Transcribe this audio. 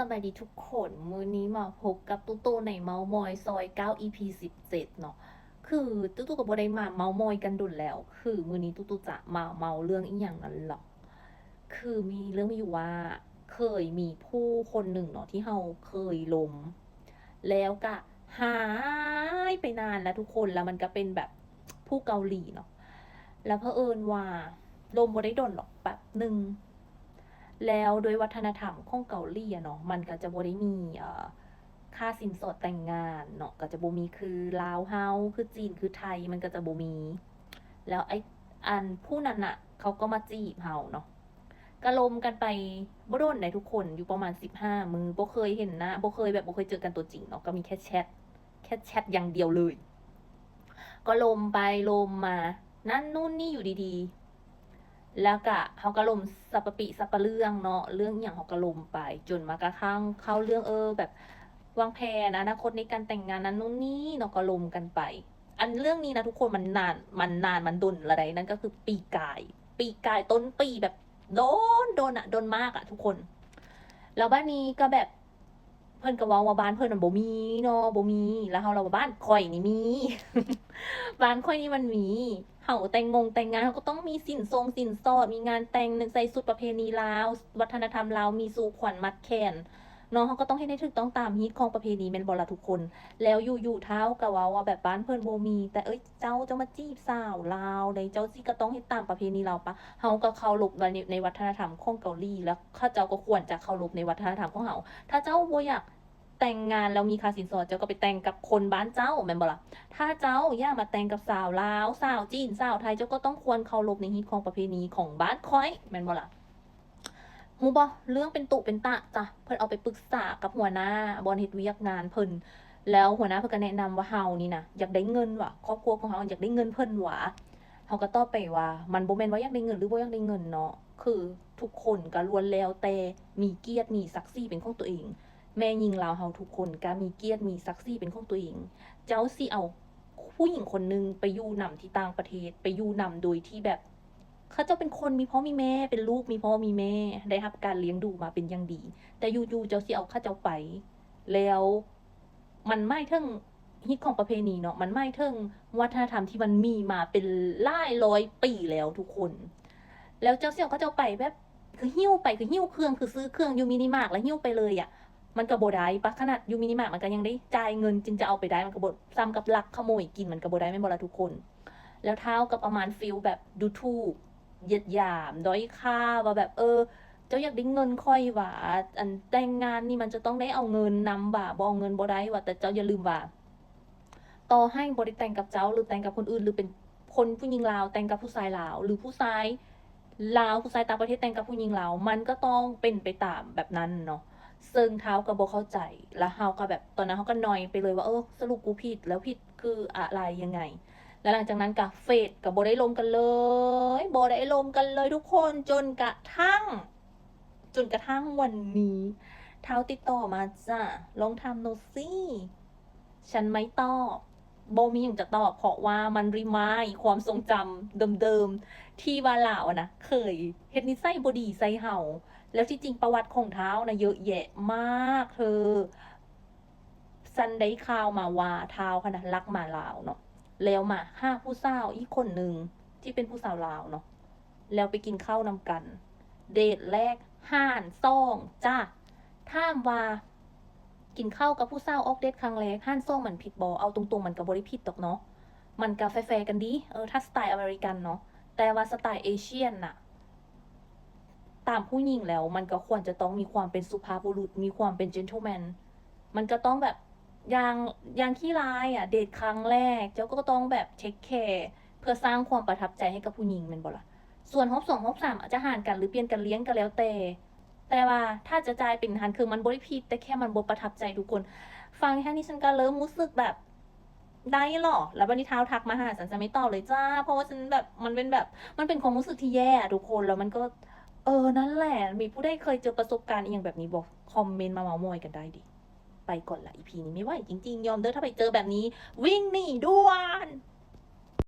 สบายดีทุกคนมื้อนี้มาพบกับตู้ตู้ในเมาส์มอยซอย9 EP 17เนาะคือตู้ตู้กับบ่ได้มาเมาส์มอยกันดุนแล้วคือมื้อนี้ตู้ตู้จะมาเมาเรื่องอีหยังนั้นหรอกคือมีเรื่องมีอยู่ว่าเคยมีผู้คนหนึ่งเนาะที่เราเคยล้มแล้วก็หายไปนานแล้วทุกคนแล้วมันก็เป็นแบบผู้เกาหลีเนาะแล้วเผอิญว่าล้มบ่ได้ดนหรอกแป๊บหนึ่ง แล้วโดยวัฒนธรรมของเกาหลีอะเนาะมันก็จะบ่ได้มีค่าสินสอดแต่งงานเนาะก็จะบ่มีคือลาวเฮาคือจีนคือไทยมันก็จะบ่มีแล้วไอ้อันผู้นั้นน่ะเขาก็มาจีบเฮาเนาะก็ลมกันไปบ่โดนได้ทุกคนอยู่ประมาณ15มื้อบ่เคยเห็นหน้าบ่เคยแบบบ่เคยเจอกันตัวจริงเนาะก็มีแค่แชทอย่างเดียวเลยก็ลมไปลมมานั่นนู่นนี่อยู่ดีๆ แล้วก็เขาก็ลมสัปปะปิสัปปะเรื่องเนาะเรื่องอย่างเขาก็ลมไปจนมากระทั่งเข้าเรื่องแบบวางแผนอนาคตในการแต่งงานนั้นนู่นนี่เนาะก็ลมกันไป อันเรื่องนี้นะทุกคนมันนานมันดุนอะไรนั่นก็คือปีกายต้นปีแบบโดนอะโดนมากอะทุกคนแล้วบ้านนี้ก็แบบเพิ่นก็เว้าว่าบ้านเพิ่นมันบ่มีเนาะบ่มีแล้วเราว่าบ้านข่อยนี่มี บ้านข่อยนี่มันมีเฮาแต่งงานเขาก็ต้องมีสินสอดมีงานแต่งใส่ชุดประเพณีลาววัฒนธรรมลาวมีสู่ขวัญมัดแขนเนาะเขาก็ต้องเฮ็ดให้ถูกต้องตามฮีตของประเพณีแม่นบ่ล่ะทุกคนแล้วอยู่ๆเท้าก็เว้าว่าแบบบ้านเพิ่นบ่มีแต่เจ้ามาจีบสาวลาวได้เจ้าสิก็ต้องเฮ็ดตามประเพณีลาวปะเฮาก็เคารพในวัฒนธรรมของเกาหลีแล้วเขาเจ้าก็ควรจะเคารพในวัฒนธรรมของเฮาถ้าเจ้าบ่อยากแต่งงานแล้วมีค่าสินสอดเจ้าก็ไปแต่งกับคนบ้านเจ้าแม่นบ่ล่ะ ถ้าเจ้าอยากมาแต่งกับสาวลาวสาวจีนสาวไทยเจ้าก็ต้องควรเคารพในฮีตของประเพณีของบ้านคอยแม่นบ่ล่ะฮู้บ่เรื่องเป็นตุเป็นตะจ้ะเพิ่นเอาไปปรึกษากับหัวหน้าบอนเฮ็ดเวียกงานเพิ่นแล้วหัวหน้าเพิ่นก็แนะนำว่าเฮานี่นะอยากได้เงินว่ะครอบครัวของเฮาอยากได้เงินเพิ่นหวะเฮาก็ตอบไปว่ามันบ่แม่นว่าอยากได้เงินหรือบ่อยากได้เงินเนาะคือทุกคนก็ล้วนแล้วแต่มีเกียรติมีศักดิ์ศรีเป็นของตัวเองแม่หญิงลาวเฮาทุกคนก็มีเกียรติมีศักดิ์ศรีเป็นของตัวเองเจ้าสิเอา ผู้หญิงคนหนึ่งไปอยู่นำที่ต่างประเทศไปอยู่นำโดยที่แบบเขาเจ้าเป็นคนมีพ่อมีแม่เป็นลูกมีพ่อมีแม่ได้รับการเลี้ยงดูมาเป็นอย่างดีแต่อยู่ๆเจ้าสิเอาข้าเจ้าไปแล้วมันไม่เทิงฮิตของประเพณีเนาะมันไม่เทิงวัฒนธรรมที่มันมีมาเป็นหลายร้อยปีแล้วทุกคนแล้วเจ้าสิเอาข้าเจ้าไปแบบคือหิ้วไปคือหิ้วเครื่องคือซื้อเครื่องอยู่มินิมาร์ทแล้วหิ้วไปเลยอะ มันก็บ่ได้ปะขนาดอยู่มินิมาร์ทมันก็ยังได้จ่ายเงินจึงจะเอาไปได้มันก็บ่ซ้ำกับลักขโมยกินมันก็บ่ได้แม่นบ่ล่ะทุกคนแล้วเท่ากับประมาณฟีลแบบดูถูกเหยียดหยามด้อยค่าว่าแบบเจ้าอยากได้เงินค่อยหว่าอันแต่งงานนี่มันจะต้องได้เอาเงินนำว่าบ่เอาเงินบ่ได้ว่าแต่เจ้าอย่าลืมว่าต่อให้บ่ได้แต่งกับเจ้าหรือแต่งกับคนอื่นหรือเป็นคนผู้หญิงลาวแต่งกับผู้ชายลาวหรือผู้ชายลาวผู้ชายต่างประเทศแต่งกับผู้หญิงลาวมันก็ต้องเป็นไปตามแบบนั้นเนาะ ซึ่งเท้าก็บ่เข้าใจ แล้วเฮาก็แบบตอนนั้นเขาก็นอยไปเลยว่าสรุปกูผิดแล้วผิดคืออะไรยังไง แล้วหลังจากนั้นก็เฟดก็บ่ได้ลงกันเลยบ่ได้ลงกันเลยทุกคนจนกระทั่งวันนี้เท้าติดต่อมาจ้ะลองทำโนซี่ฉันไม่ตอบบ่มีหยังจะตอบเพราะว่ามันรีมายด์ความทรงจำเดิมๆที่ว่าลาวอะนะเคยเฮ็ดนิสัยบ่ดีใส่เฮา แล้วที่จริงประวัติของเท้านะเยอะแยะมากเธอซันได้ข่าวมาว่าเท้าค่ะนะรักหมาลาวเนาะแล้วมาห้าผู้สาวอีกคนหนึ่งที่เป็นผู้สาวลาวเนาะแล้วไปกินข้าวนำกัน เดทแรกห่านซ่องจ้าถามว่ากินข้าวกับผู้สาวออกเดทครั้งแรกห่านซ่องมันผิดบอเอาตรงๆมันกับบริผิดตอกเนาะมันกาแฟๆกันดีถ้าสไตล์อเมริกันเนาะแต่ว่าสไตล์เอเชียนน่ะ ตามผู้หญิงแล้วมันก็ควรจะต้องมีความเป็นสุภาพบุรุษมีความเป็น gentleman มันก็ต้องแบบอย่างอย่างที่รายเดทครั้งแรกเจ้าก็ต้องแบบเทคแคร์เพื่อสร้างความประทับใจให้กับผู้หญิงแม่นบ่ล่ะส่วนฮอบ2ฮอบ3อาจจะห่างกันหรือเปลี่ยนกันเลี้ยงก็แล้วแต่ว่าถ้าจะจ่ายเป็นหันคือมันบ่ได้ผิดแต่แค่มันบ่ประทับใจทุกคนฟังแค่นี้ฉันก็เริ่มรู้สึกแบบได้เหรอแล้ววันนี้เท้าทักมาหาฉันจะไม่ตอบเลยจ้าเพราะว่าฉันแบบมันเป็นแบบมันเป็นความรู้สึกที่แย่ทุกคนแล้วมันก็ นั่นแหละ มีผู้ใดเคยเจอประสบการณ์อีหยังแบบนี้บอกคอมเมนต์มาเม้าท์มอยกันได้ดิ ไปก่อนละอีพีนี้ไม่ไหวจริงๆ ยอมเด้อถ้าไปเจอแบบนี้ วิ่งหนีด่วน